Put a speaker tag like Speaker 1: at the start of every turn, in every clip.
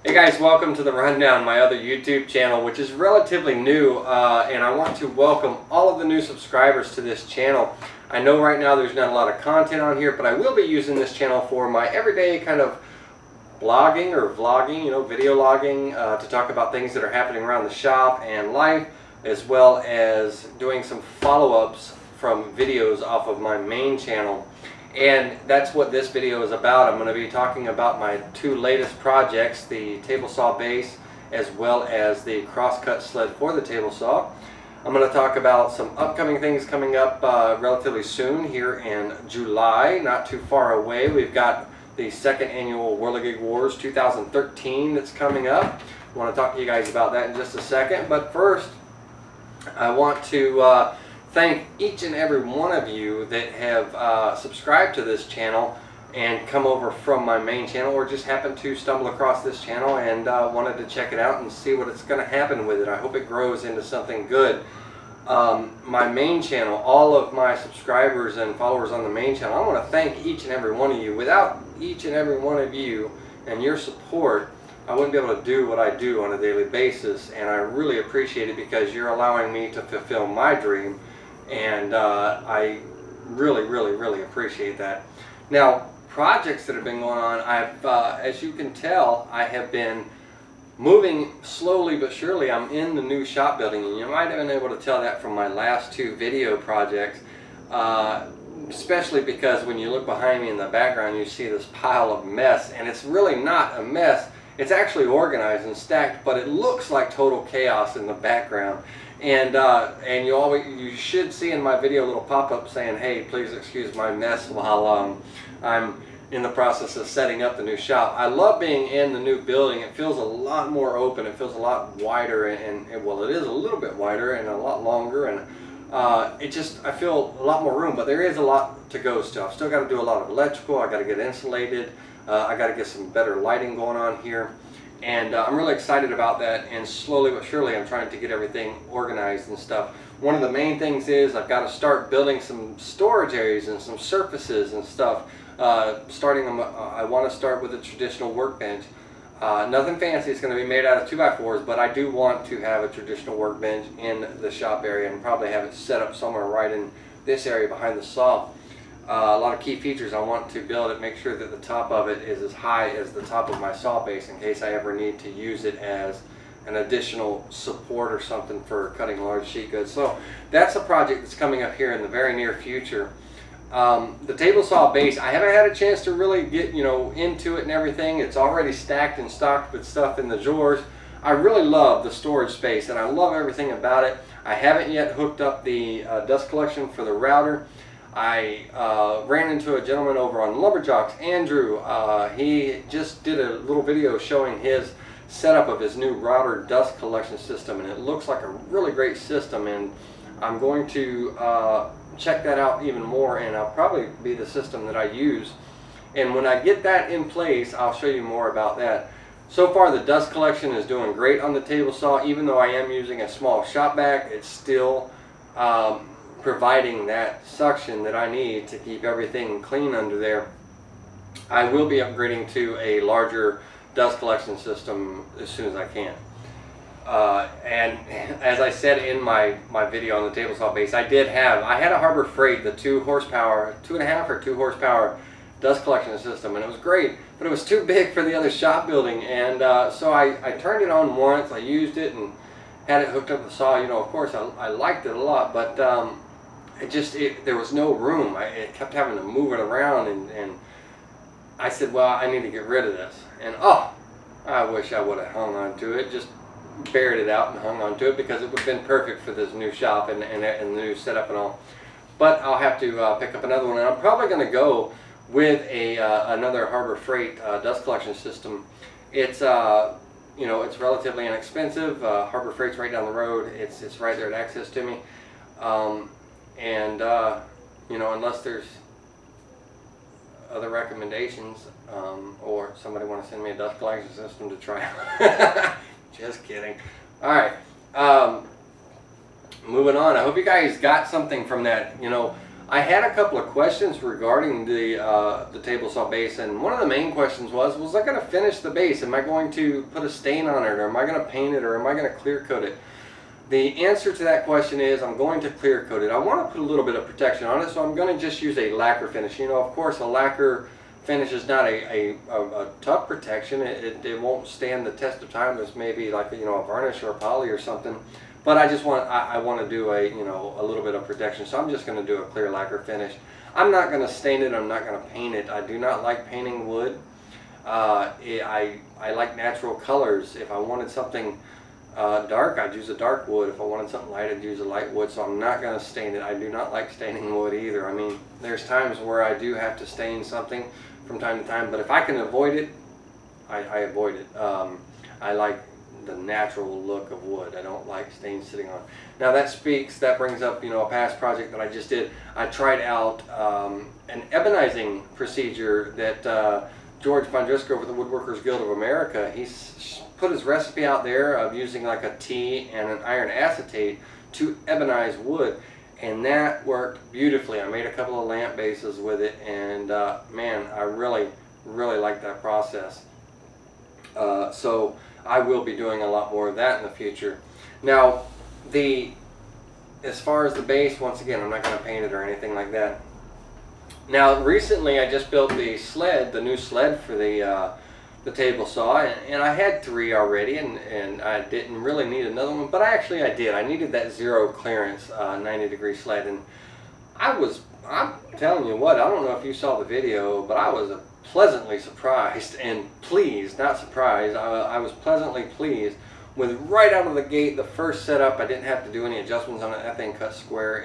Speaker 1: Hey guys, welcome to the Rundown, my other YouTube channel, which is relatively new, and I want to welcome all of the new subscribers to this channel. I know right now there's not a lot of content on here, but I will be using this channel for my everyday kind of blogging or vlogging, video logging, to talk about things that are happening around the shop and life, as well as doing some follow-ups from videos off of my main channel. And that's what this video is about. I'm going to be talking about my two latest projects, the table saw base as well as the crosscut sled for the table saw. I'm going to talk about some upcoming things coming up relatively soon here in July, not too far away. We've got the second annual Whirligig Wars 2013 that's coming up. I want to talk to you guys about that in just a second, but first I want to thank each and every one of you that have subscribed to this channel and come over from my main channel, or just happened to stumble across this channel and wanted to check it out and see what it's going to happen with it. I hope it grows into something good. My main channel, all of my subscribers and followers on the main channel, I want to thank each and every one of you. Without each and every one of you and your support, I wouldn't be able to do what I do on a daily basis, and I really appreciate it because you're allowing me to fulfill my dream. And I really appreciate that. Now, projects that have been going on, as you can tell, I have been moving slowly but surely. I'm in the new shop building, and you might have been able to tell that from my last two video projects, especially because when you look behind me in the background, you see this pile of mess, and it's really not a mess. It's actually organized and stacked, but it looks like total chaos in the background. And you should see in my video a little pop-up saying, hey, please excuse my mess while I'm in the process of setting up the new shop. I love being in the new building. It feels a lot more open. It feels a lot wider, and well, it is a little bit wider and a lot longer, and I feel a lot more room, but there is a lot to go still. I've still got to do a lot of electrical. I got to get insulated. I got to get some better lighting going on here. And I'm really excited about that, and slowly but surely I'm trying to get everything organized and stuff. One of the main things is I've got to start building some storage areas and some surfaces and stuff. I want to start with a traditional workbench. Nothing fancy, it's going to be made out of 2x4s, but I do want to have a traditional workbench in the shop area and probably have it set up somewhere right in this area behind the saw. A lot of key features I want to build it, make sure that the top of it is as high as the top of my saw base in case I ever need to use it as an additional support or something for cutting large sheet goods. So that's a project that's coming up here in the very near future. The table saw base, I haven't had a chance to really get into it and everything. It's already stacked and stocked with stuff in the drawers. I really love the storage space and I love everything about it. I haven't yet hooked up the dust collection for the router. I ran into a gentleman over on Lumberjocks, Andrew. He just did a little video showing his setup of his new router dust collection system, and it looks like a really great system, and I'm going to check that out even more, and I'll probably be the system that I use. And when I get that in place, I'll show you more about that. So far the dust collection is doing great on the table saw. Even though I am using a small shop vac, it's still providing that suction that I need to keep everything clean under there. I will be upgrading to a larger dust collection system as soon as I can. And as I said in my video on the table saw base, I had a Harbor Freight, the 2.5 or 2 horsepower dust collection system, and it was great, but it was too big for the other shop building, and so I turned it on once, I used it and had it hooked up to the saw. Of course I liked it a lot, but there was no room. It kept having to move it around, and I said, well, I need to get rid of this. And oh, I wish I would have hung on to it, just buried it out and hung on to it, because it would have been perfect for this new shop and the new setup and all. But I'll have to pick up another one, and I'm probably going to go with another Harbor Freight dust collection system. It's it's relatively inexpensive. Harbor Freight's right down the road. It's right there at access to me. Unless there's other recommendations, or somebody want to send me a dust collection system to try out. Just kidding. Alright, moving on. I hope you guys got something from that. I had a couple of questions regarding the Tablesaw base, and one of the main questions was I going to finish the base? Am I going to put a stain on it, or am I going to paint it, or am I going to clear coat it? The answer to that question is I'm going to clear coat it. I want to put a little bit of protection on it, so I'm going to just use a lacquer finish. You know, of course, a lacquer finish is not a tough protection. It won't stand the test of time as maybe like, you know, a varnish or a poly or something. But I want to do a, you know, a little bit of protection, so I'm just going to do a clear lacquer finish. I'm not going to stain it. I'm not going to paint it. I do not like painting wood. I like natural colors. If I wanted something dark, I'd use a dark wood. If I wanted something light, I'd use a light wood. So I'm not going to stain it. I do not like staining wood either. I mean, there's times where I do have to stain something from time to time, but if I can avoid it, I avoid it. I like the natural look of wood. I don't like stains sitting on. Now that brings up, you know, a past project that I just did. I tried out an ebonizing procedure that George Fondrisko with the Woodworkers Guild of America, he's put his recipe out there of using like a tea and an iron acetate to ebonize wood, and that worked beautifully. I made a couple of lamp bases with it, and man, I really like that process. So I will be doing a lot more of that in the future. Now, as far as the base, once again, I'm not going to paint it or anything like that. Now, recently I just built the Sled, the new Sled for the Tablesaw, and I had 3 already, and I didn't really need another one, but I did. I needed that zero clearance 90-degree sled, and I'm telling you what, I don't know if you saw the video, but I was pleasantly surprised and pleased, not surprised. I was pleasantly pleased with right out of the gate, the first setup. I didn't have to do any adjustments on it. That thing cut square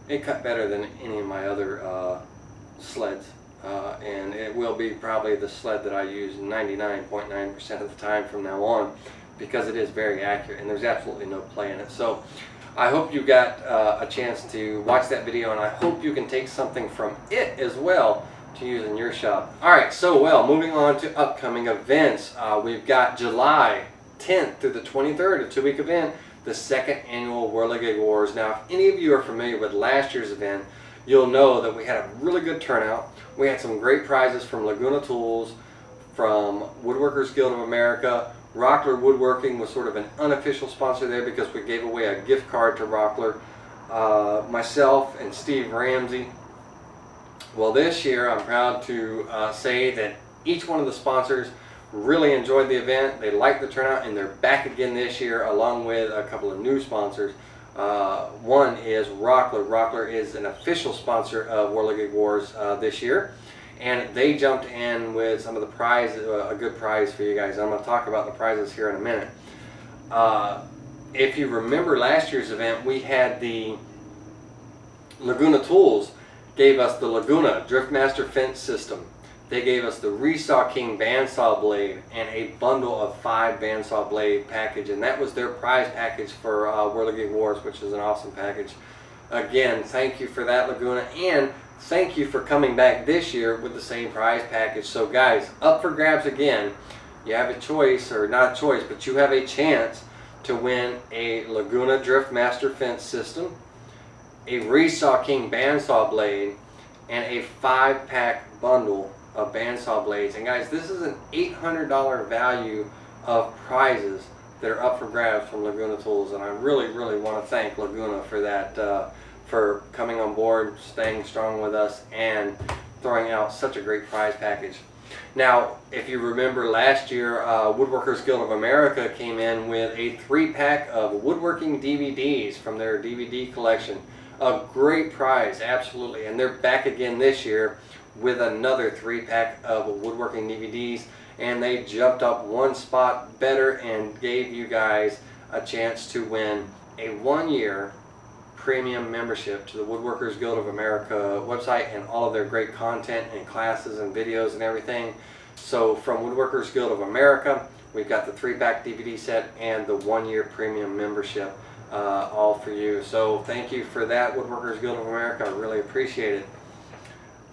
Speaker 1: it cut better than any of my other sleds. And it will be probably the sled that I use 99.9% of the time from now on, because it is very accurate and there's absolutely no play in it. So I hope you got a chance to watch that video, and I hope you can take something from it as well to use in your shop. Alright, so moving on to upcoming events. We've got July 10th through the 23rd, a 2-week event, the 2nd annual Whirligig Wars. Now, if any of you are familiar with last year's event, you'll know that we had a really good turnout. We had some great prizes from Laguna Tools, from Woodworkers Guild of America. Rockler Woodworking was sort of an unofficial sponsor there because we gave away a gift card to Rockler. Myself and Steve Ramsey. Well, this year I'm proud to say that each one of the sponsors really enjoyed the event. They liked the turnout, and they're back again this year along with a couple of new sponsors. One is Rockler. Rockler is an official sponsor of Whirligig Wars this year, and they jumped in with some of the prizes, a good prize for you guys. I'm going to talk about the prizes here in a minute. If you remember last year's event, we had the Laguna Tools gave us the Laguna Driftmaster fence system. They gave us the Resaw King bandsaw blade and a bundle of 5 bandsaw blade package, and that was their prize package for Whirligig Wars, which is an awesome package. Again, thank you for that, Laguna, and thank you for coming back this year with the same prize package. So guys, up for grabs again. You have a choice, or not a choice, but you have a chance to win a Laguna Driftmaster fence system, a Resaw King bandsaw blade, and a 5-pack bundle of bandsaw blades. And guys, this is an $800 value of prizes that are up for grabs from Laguna Tools, and I really want to thank Laguna for that, for coming on board, staying strong with us, and throwing out such a great prize package. Now, if you remember last year, Woodworkers Guild of America came in with a 3-pack of woodworking DVDs from their DVD collection. A great prize, absolutely, and they're back again this year with another 3-pack of woodworking DVDs, and they jumped up 1 spot better and gave you guys a chance to win a 1-year premium membership to the Woodworkers Guild of America website and all of their great content and classes and videos and everything. So from Woodworkers Guild of America, we've got the 3-pack DVD set and the 1-year premium membership, all for you. So thank you for that, Woodworkers Guild of America. I really appreciate it.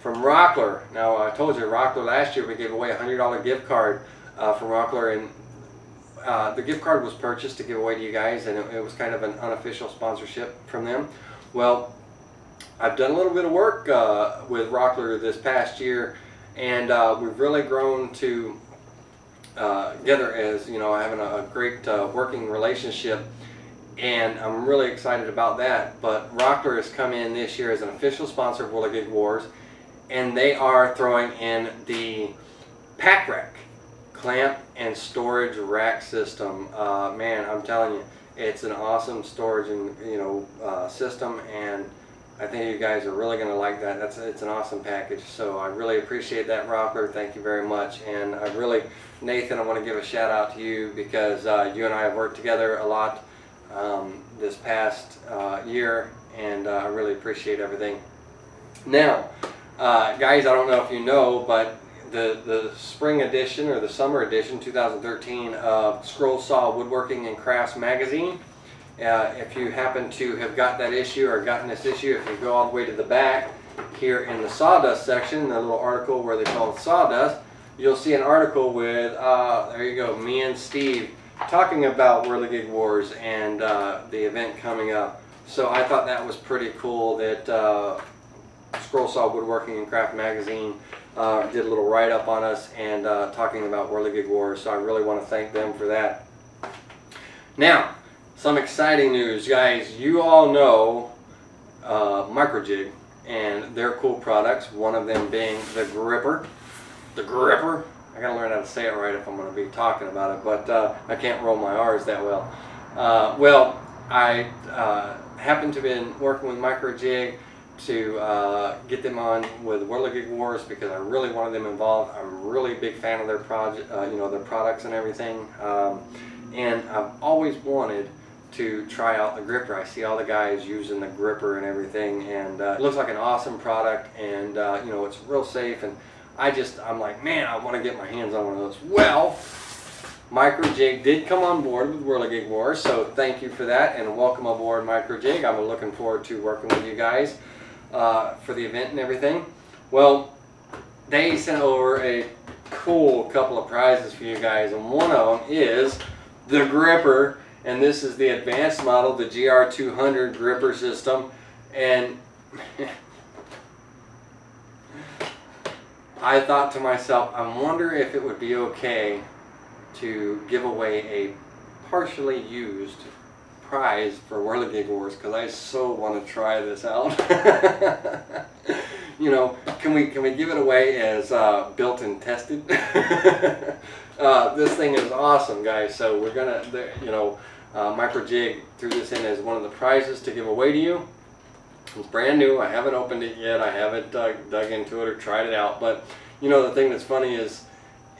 Speaker 1: From Rockler, now I told you Rockler last year we gave away a $100 gift card from Rockler, and the gift card was purchased to give away to you guys, and it was kind of an unofficial sponsorship from them. Well, I've done a little bit of work with Rockler this past year, and we've really grown to together as, you know, having a great working relationship, and I'm really excited about that. But Rockler has come in this year as an official sponsor of Whirligig Wars, and they are throwing in the pack rack, clamp and storage rack system. Man, I'm telling you, it's an awesome storage and, you know, system, and I think you guys are really going to like that. It's an awesome package. So I really appreciate that, Rockler. Thank you very much. And I really, Nathan, I want to give a shout out to you, because you and I have worked together a lot this past year, and I really appreciate everything. Now, guys, I don't know if you know, but the spring edition or the summer edition 2013 of Scroll Saw Woodworking and Crafts magazine, if you happen to have got that issue or gotten this issue, if you go all the way to the back here in the sawdust section, the little article where they call it sawdust, you'll see an article with, there you go, me and Steve talking about Whirligig Wars and the event coming up. So I thought that was pretty cool that Scroll Saw Woodworking and Craft magazine did a little write-up on us and talking about Whirligig Wars. So I really want to thank them for that. Now, some exciting news, guys. You all know Microjig and their cool products, one of them being the gripper. The gripper. I gotta learn how to say it right if I'm going to be talking about it, but I can't roll my R's that well. Well, I happen to have been working with Microjig to get them on with Whirligig Wars, because I really wanted them involved. I'm a really big fan of their project, you know, their products and everything, and I've always wanted to try out the gripper. I see all the guys using the gripper and everything, and it looks like an awesome product, and you know, it's real safe, and I'm like, man, I want to get my hands on one of those. Well, Microjig did come on board with Whirligig Wars, so thank you for that, and welcome aboard, Microjig. I'm looking forward to working with you guys for the event and everything. Well, they sent over a cool couple of prizes for you guys, and one of them is the gripper. And this is the advanced model, the GR200 gripper system. And I thought to myself, I wonder if it would be okay to give away a partially used prize for Whirligig Wars, because I so want to try this out. You know, can we give it away as built and tested? This thing is awesome, guys. So we're gonna, you know, Microjig threw this in as one of the prizes to give away to you. It's brand new. I haven't opened it yet. I haven't dug into it or tried it out. But you know, the thing that's funny is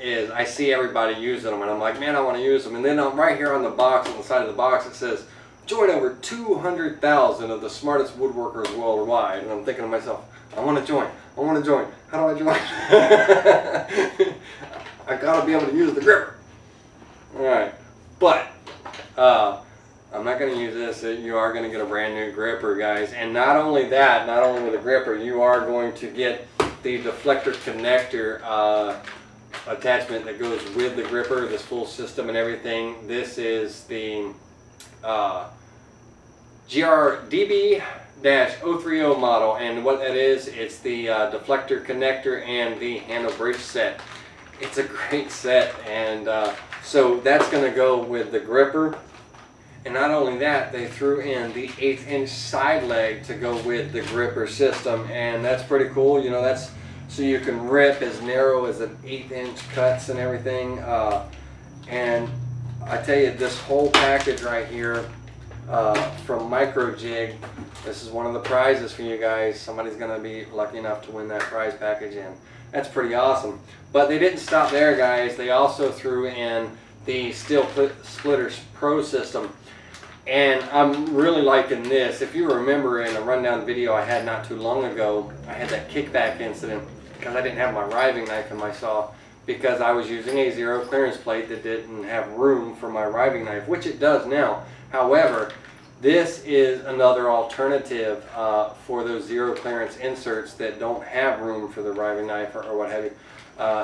Speaker 1: I see everybody using them, and I'm like, man, I want to use them. And then right here on the box, on the side of the box, it says, join over 200,000 of the smartest woodworkers worldwide. And I'm thinking to myself, I want to join. I want to join. How do I join? I gotta be able to use the gripper. All right, but I'm not going to use this. You are going to get a brand new gripper, guys. And not only that, not only with the gripper, you are going to get the deflector connector attachment that goes with the gripper, this full system and everything. This is the GRDB-030 model, and what that is, it's the deflector connector and the handle bridge set. It's a great set, and so that's going to go with the gripper. And not only that, they threw in the 1/8" side leg to go with the gripper system, and that's pretty cool. You know, that's so you can rip as narrow as an 1/8" cuts and everything. And I tell you, this whole package right here from Microjig, this is one of the prizes for you guys. Somebody's going to be lucky enough to win that prize package, and that's pretty awesome. But they didn't stop there, guys. They also threw in the Steel Splitters Pro system. And I'm really liking this. If you remember in a rundown video I had not too long ago, I had that kickback incident because I didn't have my riving knife in my saw, because I was using a zero clearance plate that didn't have room for my riving knife, which it does now. However, this is another alternative for those zero clearance inserts that don't have room for the riving knife or what have you.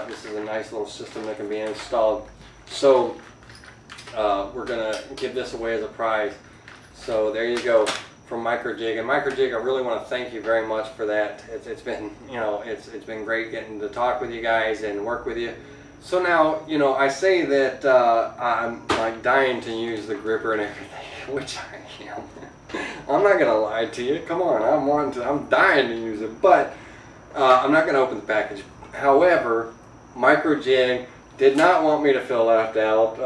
Speaker 1: This is a nice little system that can be installed. So we're going to give this away as a prize. So there you go. from Microjig. And Microjig, I really want to thank you very much for that. It's been, you know, it's been great getting to talk with you guys and work with you. So now, you know, I say that I'm like dying to use the gripper and everything, which I am. I'm not gonna lie to you. Come on, I'm dying to use it, but I'm not gonna open the package. However, Microjig did not want me to feel left out,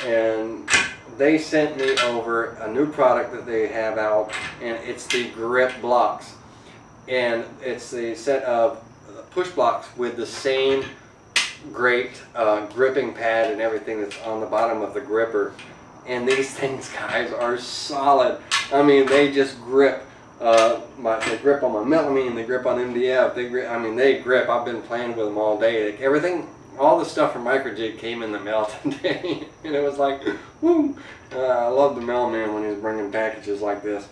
Speaker 1: and they sent me over a new product that they have out, and it's the grip blocks, and it's a set of push blocks with the same great gripping pad and everything that's on the bottom of the gripper. And these things, guys, are solid. I mean, they just grip. They grip on my melamine, they grip on MDF. They grip. I mean, they grip. I've been playing with them all day. Everything, all the stuff from Microjig came in the mail today, and it was like, woo! I love the mailman when he's bringing packages like this.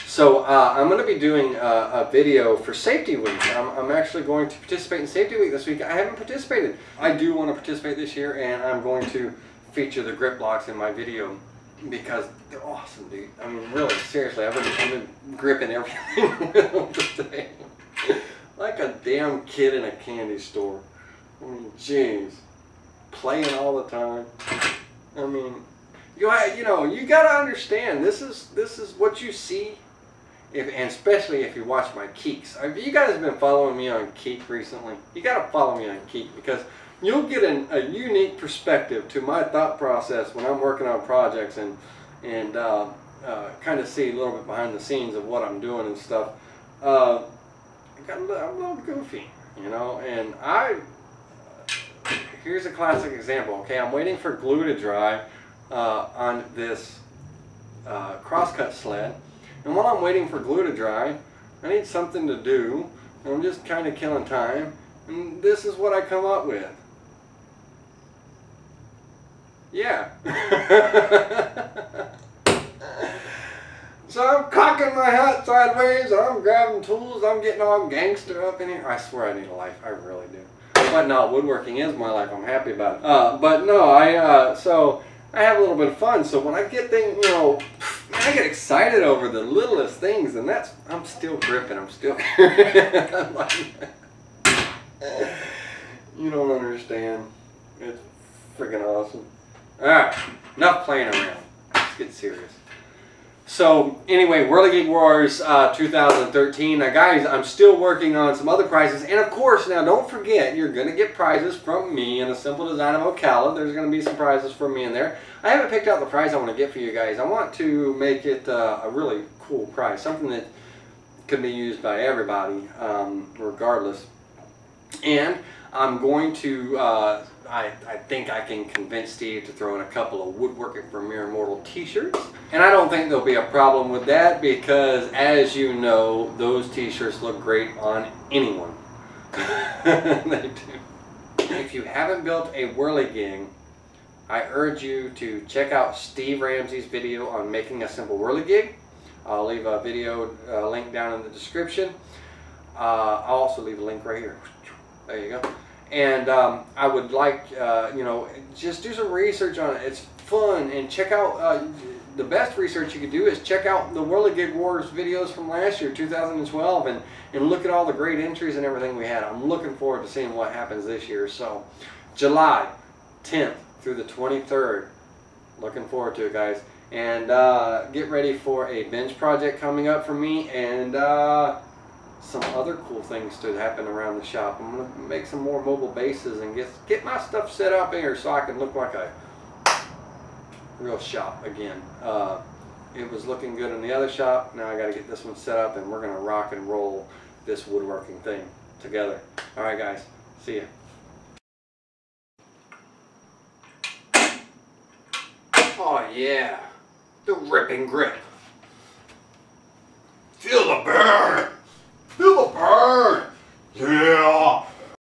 Speaker 1: So I'm going to be doing a video for Safety Week. I'm actually going to participate in Safety Week this week. I haven't participated. I do want to participate this year, and I'm going to feature the grip blocks in my video because they're awesome, dude. I mean, really, seriously, I've been gripping everything with them today. Like a damn kid in a candy store. I mean, jeez. Playing all the time. I mean, you know, you gotta understand, this is what you see. And especially if you watch my Keeks. If you guys have been following me on Keek recently, you got to follow me on Keek because you'll get a unique perspective to my thought process when I'm working on projects and kind of see a little bit behind the scenes of what I'm doing and stuff. I'm a little goofy, you know, and here's a classic example. Okay, I'm waiting for glue to dry on this crosscut sled. And while I'm waiting for glue to dry, I need something to do. I'm just kind of killing time. And this is what I come up with. Yeah. So I'm cocking my hat sideways, and I'm grabbing tools, I'm getting all gangster up in here. I swear I need a life, I really do. But no, woodworking is my life, I'm happy about it. But no, so I have a little bit of fun, so when I get things, you know, I get excited over the littlest things, and I'm still gripping, I'm still I'm like, you don't understand. It's freaking awesome. Alright, enough playing around. Let's get serious. So, anyway, Whirligig Wars 2013. Now, guys, I'm still working on some other prizes. And, of course, now, don't forget, you're going to get prizes from me in a simple design of Ocala. There's going to be some prizes from me in there. I haven't picked out the prize I want to get for you guys. I want to make it a really cool prize. Something that can be used by everybody, regardless. And I'm going to... I think I can convince Steve to throw in a couple of Woodworking for Mere Mortal t-shirts. And I don't think there'll be a problem with that because, as you know, those t-shirts look great on anyone. They do. If you haven't built a Whirligig, I urge you to check out Steve Ramsey's video on making a simple Whirligig. I'll leave a video link down in the description. I'll also leave a link right here. There you go. And I would like, you know, just do some research on it. It's fun, and check out, the best research you could do is check out the Whirligig Wars videos from last year, 2012, and look at all the great entries and everything we had. I'm looking forward to seeing what happens this year. So, July 10th through the 23rd. Looking forward to it, guys. And get ready for a bench project coming up for me, and some other cool things to happen around the shop. I'm going to make some more mobile bases and get my stuff set up here so I can look like a real shop again. It was looking good in the other shop. Now I got to get this one set up, and we're going to rock and roll this woodworking thing together. Alright guys, see ya. Oh yeah, the ripping grip. Feel the burn! Feel the burn! Yeah!